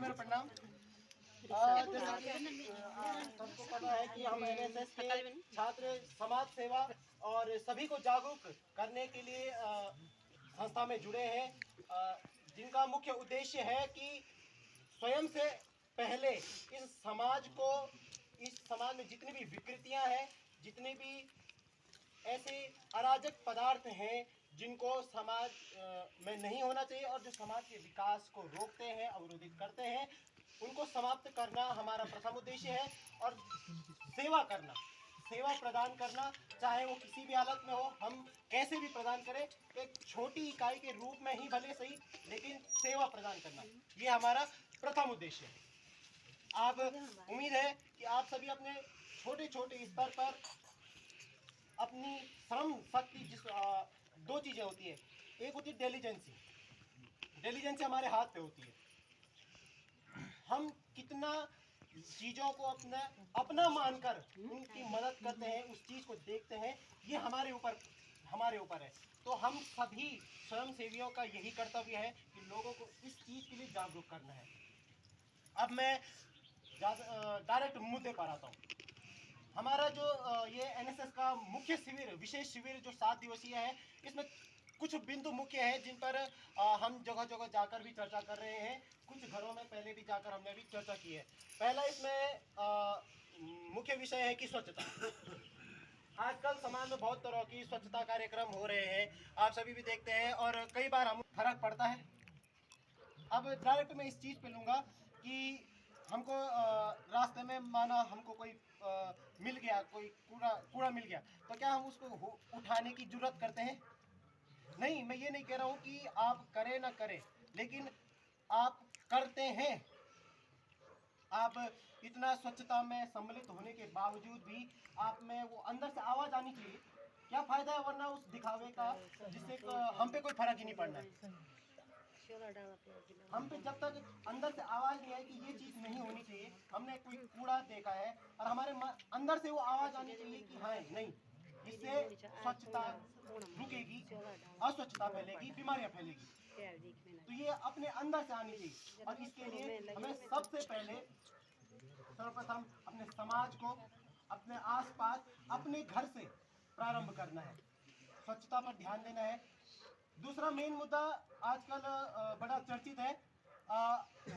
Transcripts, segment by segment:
मेरा प्रणाम। जैसा कि सबको पता है कि हम एनएसएस के छात्र समाज सेवा और सभी को जागरूक करने के लिए संस्था में जुड़े हैं, जिनका मुख्य उद्देश्य है कि स्वयं से पहले इस समाज में जितनी भी विकृतियां हैं, जितने भी ऐसे अराजक पदार्थ हैं जिनको समाज में नहीं होना चाहिए और जो समाज के विकास को रोकते हैं, अवरोधित करते हैं, उनको समाप्त करना हमारा प्रथम उद्देश्य है। और सेवा करना, सेवा प्रदान करना, चाहे वो किसी भी हालत में हो, हम कैसे भी प्रदान करें, एक छोटी इकाई के रूप में ही भले सही, लेकिन सेवा प्रदान करना, ये हमारा प्रथम उद्देश्य है। आप उम्मीद है कि आप सभी अपने छोटे छोटे स्तर पर अपनी श्रम शक्ति दो चीजें होती है, एक होती है डिलीजेंसी हमारे हाथ पे होती है। हम कितना चीजों को अपना मानकर उनकी मदद करते हैं, उस चीज को देखते हैं, ये हमारे ऊपर है। तो हम सभी स्वयं सेवियों का यही कर्तव्य है कि लोगों को इस चीज के लिए जागरूक करना है। अब मैं डायरेक्ट मुद्दे पर आता हूँ। हमारा जो ये एनएसएस का मुख्य शिविर, विशेष शिविर जो 7 दिवसीय है, इसमें कुछ बिंदु मुख्य है जिन पर हम जगह जगह जाकर भी चर्चा कर रहे हैं। कुछ घरों में पहले भी जाकर हमने भी चर्चा की है। पहला इसमें मुख्य विषय है कि स्वच्छता। आजकल समाज में बहुत तरह की स्वच्छता कार्यक्रम हो रहे हैं, आप सभी भी देखते हैं, और कई बार हम फर्क पड़ता है। अब डायरेक्ट मैं इस चीज़ पे लूँगा कि हमको रास्ते में माना हमको कोई मिल गया, कोई कूड़ा मिल गया, तो क्या हम उसको उठाने की जरूरत करते हैं? नहीं, मैं ये नहीं कह रहा हूँ कि आप करें ना करें, लेकिन आप करते हैं। आप इतना स्वच्छता में सम्मिलित होने के बावजूद भी आप में वो अंदर से आवाज़ आनी चाहिए। क्या फ़ायदा है वरना उस दिखावे का, जिससे हम पे कोई फर्क ही नहीं पड़ना है। हम पे जब तक अंदर से आवाज नहीं आई कि ये चीज नहीं होनी चाहिए, हमने कोई कूड़ा देखा है और हमारे अंदर से वो आवाज आनी चाहिए कि हाँ नहीं, इससे स्वच्छता रुकेगी, अस्वच्छता फैलेगी, बीमारियां फैलेगी। तो ये अपने अंदर से आनी चाहिए, और इसके लिए हमें सबसे पहले सर्वप्रथम अपने समाज को, अपने आसपास, अपने घर से प्रारंभ करना है, स्वच्छता पर ध्यान देना है। दूसरा मेन मुद्दा आजकल बड़ा चर्चित है,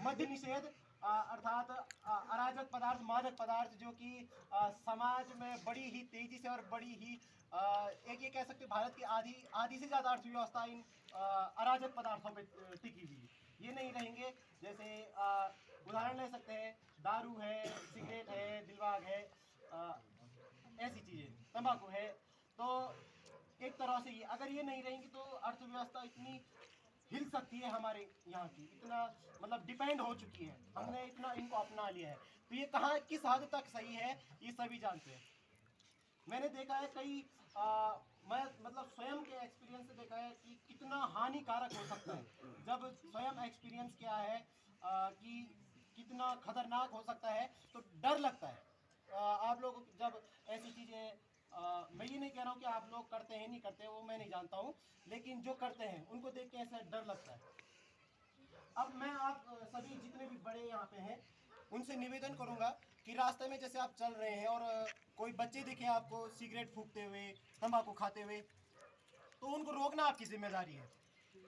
मद्य निषेध, अर्थात अराजक पदार्थ, मादक पदार्थ, जो कि समाज में बड़ी ही तेजी से और बड़ी ही एक ये कह सकते भारत की आधी से ज़्यादा अर्थव्यवस्था इन अराजक पदार्थों पे टिकी हुई है। ये नहीं रहेंगे, जैसे उदाहरण ले सकते हैं, दारू है, सिगरेट है, दिलवाग है, ऐसी चीज़ें, तंबाकू है। तो एक तरह से ये अगर ये नहीं रहेंगी तो अर्थव्यवस्था इतनी हिल सकती है हमारे यहाँ की, इतना मतलब डिपेंड हो चुकी है, हमने इतना इनको अपना लिया है। तो ये कहाँ किस हद तक सही है ये सभी जानते हैं। मैंने देखा है मैं मतलब स्वयं के एक्सपीरियंस से देखा है कि कितना हानिकारक हो सकता है। जब स्वयं एक्सपीरियंस किया है कि कितना खतरनाक हो सकता है, तो डर लगता है। आप लोग जब ऐसी चीज़ें, मैं ये नहीं कह रहा हूँ कि आप लोग करते हैं नहीं करते, वो मैं नहीं जानता हूँ, लेकिन जो करते हैं उनको देख के ऐसा डर लगता है। अब मैं आप सभी जितने भी बड़े यहाँ पे हैं उनसे निवेदन करूँगा कि रास्ते में जैसे आप चल रहे हैं और कोई बच्चे दिखे आपको सिगरेट फूकते हुए, तंबाकू खाते हुए, तो उनको रोकना आपकी जिम्मेदारी है।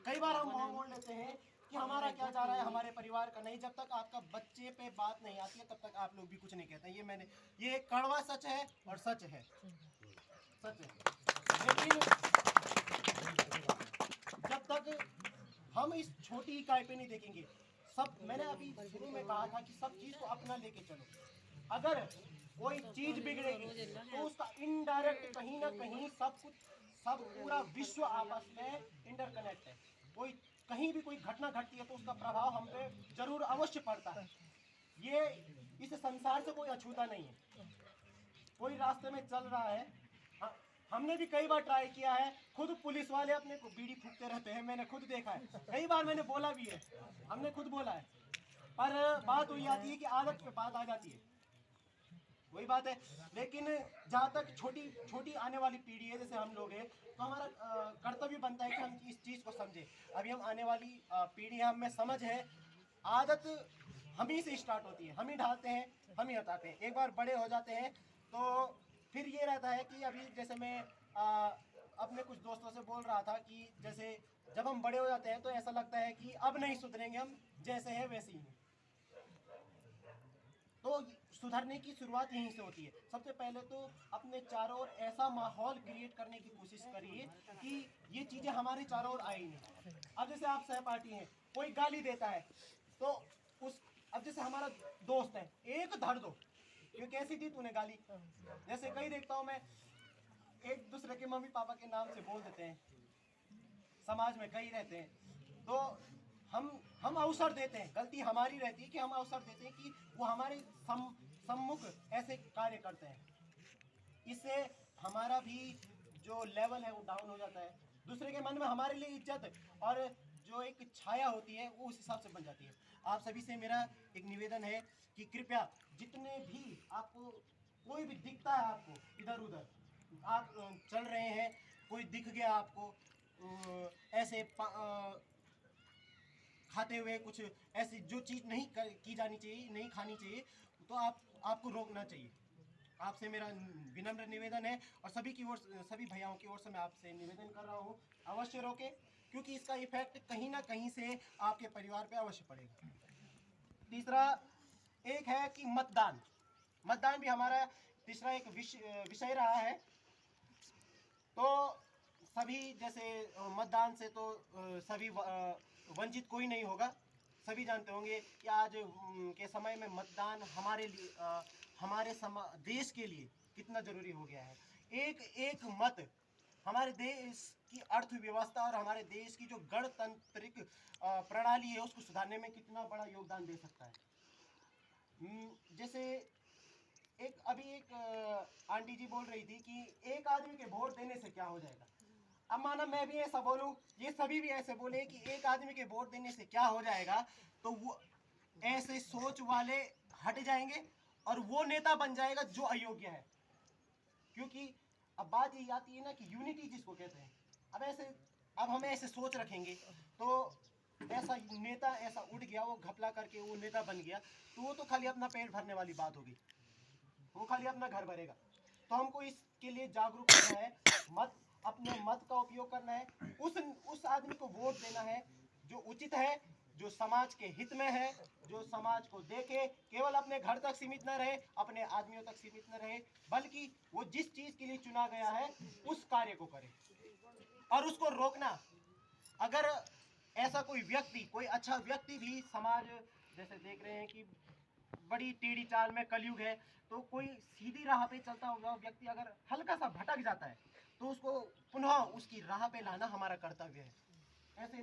कई बार हम मोड़ लेते हैं कि हमारा क्या जा रहा है, हमारे परिवार का नहीं। जब तक आपका बच्चे पे बात नहीं आती है तब तक आप लोग भी कुछ नहीं कहते। ये एक कड़वा सच है और सच है। लेकिन जब तक हम इस छोटी इकाई पे नहीं देखेंगे, मैंने अभी शुरू में कहा था कि सब चीज को अपना लेके चलो। अगर कोई चीज बिगड़ेगी तो उसका इनडायरेक्ट कहीं ना कहीं सब पूरा विश्व आपस में इंटरकनेक्ट है। कहीं भी कोई घटना घटती है तो उसका प्रभाव हम पे जरूर अवश्य पड़ता है। ये इस संसार से कोई अछूता नहीं है। कोई रास्ते में चल रहा है, हमने भी कई बार ट्राई किया है, खुद पुलिस वाले अपने को बीड़ी फूकते रहते हैं, मैंने खुद देखा है, कई बार मैंने बोला भी है, हमने खुद बोला है, पर बात वही आती है कि आदत पे बात आ जाती है, वही बात है। लेकिन जहाँ तक छोटी आने वाली पीढ़ी है, जैसे हम लोग हैं, तो हमारा कर्तव्य बनता है कि हम इस चीज़ को समझें। अभी हम आने वाली पीढ़ी, हम में समझ है, आदत हम ही से स्टार्ट होती है, हम ही ढालते हैं, हम ही हटाते हैं। एक बार बड़े हो जाते हैं तो फिर ये रहता है कि अभी जैसे मैं अपने कुछ दोस्तों से बोल रहा था कि जैसे जब हम बड़े हो जाते हैं तो ऐसा लगता है कि अब नहीं सुधरेंगे, हम जैसे हैं वैसे ही हैं। तो सुधरने की शुरुआत यहीं से होती है। सबसे पहले तो अपने चारों ओर ऐसा माहौल क्रिएट करने की कोशिश करिए कि ये चीज़ें हमारे चारों ओर आई नहीं। अब जैसे आप सहपाठी हैं, कोई गाली देता है तो उस अब जैसे हमारा दोस्त है, एक धर दो, ये कैसी दी तूने गाली। जैसे कई देखता हूँ मैं, एक दूसरे के मम्मी पापा के नाम से बोल देते हैं, समाज में कई रहते हैं। तो हम अवसर देते हैं, गलती हमारी रहती है कि हम अवसर देते हैं कि वो हमारे सम्मुख ऐसे कार्य करते हैं। इससे हमारा भी जो लेवल है वो डाउन हो जाता है। दूसरे के मन में हमारे लिए इज्जत और जो एक छाया होती है वो उस हिसाब से बन जाती है। आप सभी से मेरा एक निवेदन है कि कृपया जितने भी आपको कोई भी दिखता है, आपको इधर उधर आप चल रहे हैं, कोई दिख गया आपको ऐसे खाते हुए कुछ ऐसी जो चीज़ नहीं की जानी चाहिए, नहीं खानी चाहिए, तो आपको रोकना चाहिए। आपसे मेरा विनम्र निवेदन है और सभी भैयाओं की ओर से मैं आपसे निवेदन कर रहा हूँ, अवश्य रोकें, क्योंकि इसका इफेक्ट कहीं ना कहीं से आपके परिवार पे अवश्य पड़ेगा। तीसरा एक है कि मतदान। मतदान भी हमारा तीसरा एक विषय रहा है। तो सभी जैसे मतदान से तो सभी वंचित कोई नहीं होगा। सभी जानते होंगे कि आज के समय में मतदान हमारे लिए हमारे देश के लिए कितना जरूरी हो गया है। एक एक मत हमारे देश की अर्थव्यवस्था और हमारे देश की जो गणतांत्रिक प्रणाली है उसको सुधारने में कितना बड़ा योगदान दे सकता है। जैसे एक आंटी जी बोल रही थी कि एक आदमी के वोट देने से क्या हो जाएगा। अब माना मैं भी ऐसा बोलूं, ये सभी भी ऐसे बोले कि एक आदमी के वोट देने से क्या हो जाएगा, तो वो ऐसे सोच वाले हट जाएंगे और वो नेता बन जाएगा जो अयोग्य है। क्योंकि अब बात ये आती है ना कि यूनिटी जिसको कहते हैं, अब हम ऐसे सोच रखेंगे तो ऐसा नेता ऐसा उठ गया, वो घपला करके वो नेता बन गया, तो वो तो खाली अपना पेट भरने वाली बात होगी, वो खाली अपना घर भरेगा। तो हमको इसके लिए जागरूक होना है, अपने मत का उपयोग करना है, उस आदमी को वोट देना है जो उचित है, जो समाज के हित में है, जो समाज को देखे, केवल अपने घर तक सीमित न रहे, अपने आदमियों तक सीमित न रहे, बल्कि वो जिस चीज के लिए चुना गया है उस कार्य को करे और उसको रोकना। अगर ऐसा कोई अच्छा व्यक्ति भी समाज जैसे देख रहे हैं कि बड़ी टेढ़ी चाल में कलयुग है, तो कोई सीधी राह पे चलता हुआ व्यक्ति अगर हल्का सा भटक जाता है तो उसको पुनः उसकी राह पे लाना हमारा कर्तव्य है। ऐसे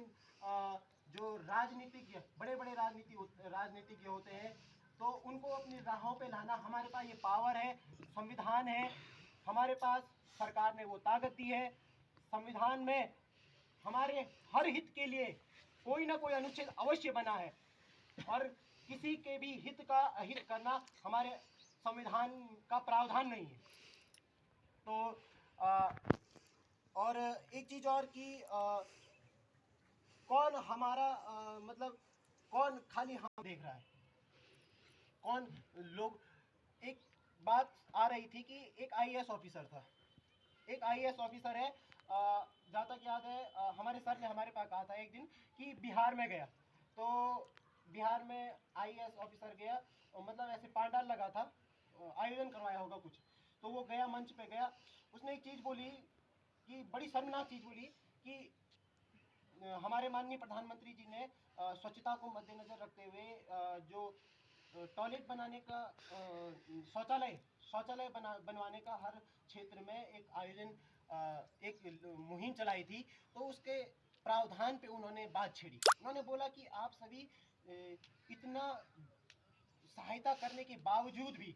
जो राजनीतिज्ञ बड़े बड़े राजनीतिज्ञ होते हैं तो उनको अपनी राहों पे लाना, हमारे पास ये पावर है, संविधान है हमारे पास, सरकार ने वो ताकत दी है। संविधान में हमारे हर हित के लिए कोई ना कोई अनुच्छेद अवश्य बना है और किसी के भी हित का अहित करना हमारे संविधान का प्रावधान नहीं है। तो और एक चीज और कि कौन हमारा मतलब कौन खाली हम देख रहा है, कौन लोग। एक बात आ रही थी कि एक आईएएस ऑफिसर था, एक आईएएस ऑफिसर है, जहाँ तक याद है हमारे सर ने हमारे पास कहा था एक दिन कि बिहार में गया, तो बिहार में आईएएस ऑफिसर गया, मतलब ऐसे पांडाल लगा था, आयोजन करवाया होगा कुछ, तो वो गया, मंच पे गया, उसने एक चीज़ बोली कि बड़ी शर्मनाक चीज़ बोली कि हमारे माननीय प्रधानमंत्री जी ने स्वच्छता को मद्देनजर रखते हुए जो टॉयलेट बनाने का शौचालय बनवाने का हर क्षेत्र में एक आयोजन एक मुहिम चलाई थी। तो उसके प्रावधान पे उन्होंने बात छेड़ी, उन्होंने बोला कि आप सभी इतना सहायता करने के बावजूद भी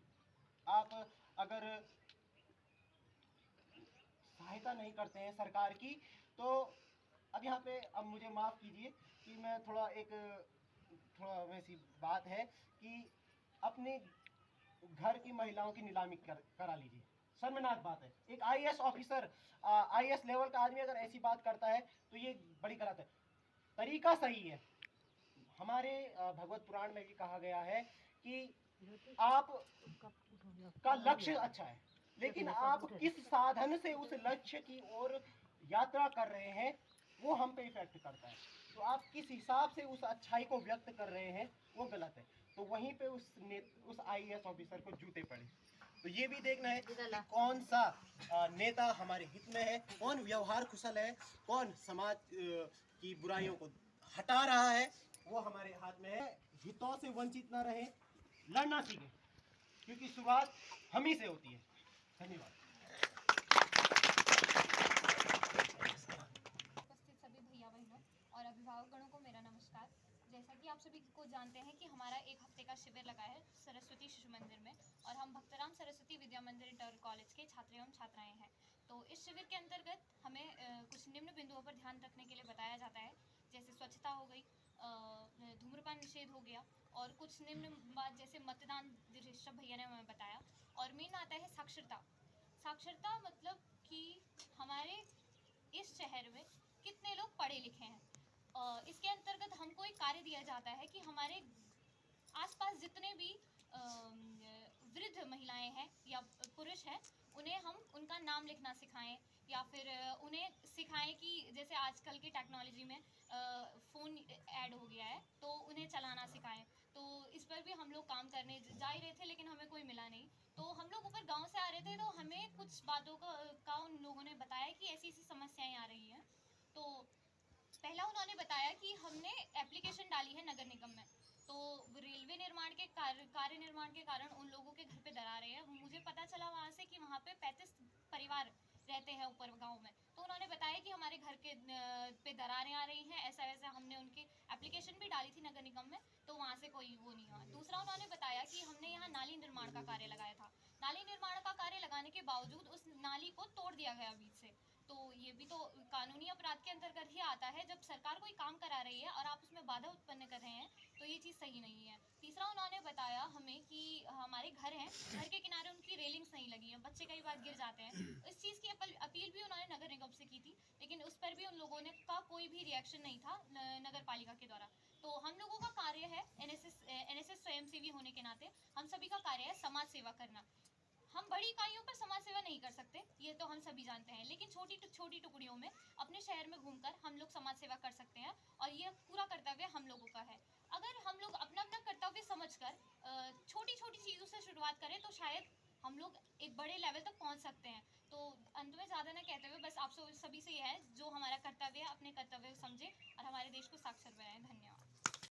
आप अगर सहायता नहीं करते हैं सरकार की, तो अब यहाँ पे अब मुझे माफ़ कीजिए कि मैं थोड़ा वैसी बात है कि अपने घर की महिलाओं की नीलामी करा लीजिए। शर्मनाक बात है, एक आईएएस ऑफिसर, आईएएस लेवल का आदमी अगर ऐसी बात करता है तो ये बड़ी गलत है। तरीका सही है, हमारे भगवत पुराण में भी कहा गया है कि आप का लक्ष्य अच्छा है, लेकिन आप किस साधन से उस लक्ष्य की ओर यात्रा कर रहे हैं वो हम पे इफेक्ट करता है। तो आप किस हिसाब से उस अच्छाई को व्यक्त कर रहे हैं वो गलत है। तो वहीं पे उस आईएएस ऑफिसर को जूते पड़े। तो ये भी देखना है कि कौन सा नेता हमारे हित में है, कौन व्यवहार कुशल है, कौन समाज की बुराइयों को हटा रहा है, वो हमारे हाथ में है। हितों से वंचित ना रहे, लड़ना सीखें, क्योंकि शुरुआत हम ही से होती है। धन्यवाद। उपस्थित सभी भैया बहनों और अभिभावकगणों को मेरा नमस्कार। जैसा कि आप सभी को जानते हैं कि हमारा एक हफ्ते का शिविर लगा है सरस्वती शिशु मंदिर में, और हम भक्तराम सरस्वती विद्या मंदिर इंटर कॉलेज के छात्र एवं छात्राएं हैं। तो इस शिविर के अंतर्गत हमें कुछ निम्न बिंदुओं पर ध्यान रखने के लिए बताया जाता है, जैसे स्वच्छता हो गई, धूम्रपान निषेध हो गया, और कुछ निम्न बात जैसे मतदान ऋषभ भैया ने हमें बताया। और मेन आता है साक्षरता। साक्षरता मतलब कि हमारे इस शहर में कितने लोग पढ़े लिखे हैं। इसके अंतर्गत हमको एक कार्य दिया जाता है कि हमारे आसपास जितने भी वृद्ध महिलाएं हैं या पुरुष हैं, उन्हें हम उनका नाम लिखना सिखाएं, या फिर उन्हें सिखाएं कि जैसे आजकल की टेक्नोलॉजी में फ़ोन ऐड हो गया है तो उन्हें चलाना सिखाएं। तो इस पर भी हम लोग काम करने जा ही रहे थे, लेकिन हमें कोई मिला नहीं। तो हम लोग ऊपर गांव से आ रहे थे, तो हमें कुछ बातों का उन लोगों ने बताया कि ऐसी ऐसी समस्याएं आ रही हैं। तो पहला उन्होंने बताया कि हमने एप्लीकेशन डाली है नगर निगम में, तो रेलवे निर्माण के कार्य निर्माण के कारण उन लोगों के घर पे दरारें हैं। मुझे पता चला वहाँ से कि वहाँ पे 35 परिवार रहते हैं ऊपर गांव में। तो उन्होंने बताया कि हमारे घर के पे दरारें आ रही हैं, ऐसा वैसा। हमने उनकी एप्लीकेशन भी डाली थी नगर निगम में, तो वहाँ से कोई वो नहीं हुआ। दूसरा उन्होंने बताया कि हमने यहाँ नाली निर्माण का कार्य लगाया था। नाली निर्माण का कार्य लगाने के बावजूद उस नाली को तोड़ दिया गया बीच से। तो ये भी तो कानूनी अपराध के अंतर्गत ही आता है। जब सरकार कोई काम करा रही है और आप उसमें बाधा उत्पन्न कर रहे हैं, तो ये चीज़ सही नहीं है। तीसरा उन्होंने बताया हमें कि हमारे घर हैं, घर के किनारे उनकी रेलिंग्स नहीं लगी है, बच्चे कई बार गिर जाते हैं। इस चीज़ की अपील भी उन्होंने नगर निगम से की थी, लेकिन उस पर भी उन लोगों ने का कोई भी रिएक्शन नहीं था नगर पालिका के द्वारा। तो हम लोगों का कार्य है, एनएसएस स्वयंसेवी होने के नाते हम सभी का कार्य है समाज सेवा करना। हम बड़ी इकाइयों पर समाज सेवा नहीं कर सकते, ये तो हम सभी जानते हैं, लेकिन छोटी छोटी टुकड़ियों में अपने शहर में घूमकर हम लोग समाज सेवा कर सकते हैं, और ये पूरा कर्तव्य हम लोगों का है। अगर हम लोग अपना अपना कर्तव्य समझकर छोटी छोटी चीज़ों से शुरुआत करें, तो शायद हम लोग एक बड़े लेवल तक पहुंच सकते हैं। तो अंत में ज़्यादा ना कहते हुए बस आप सभी से यह है, जो हमारा कर्तव्य है अपने कर्तव्य को समझे और हमारे देश को साक्षर बनाएं।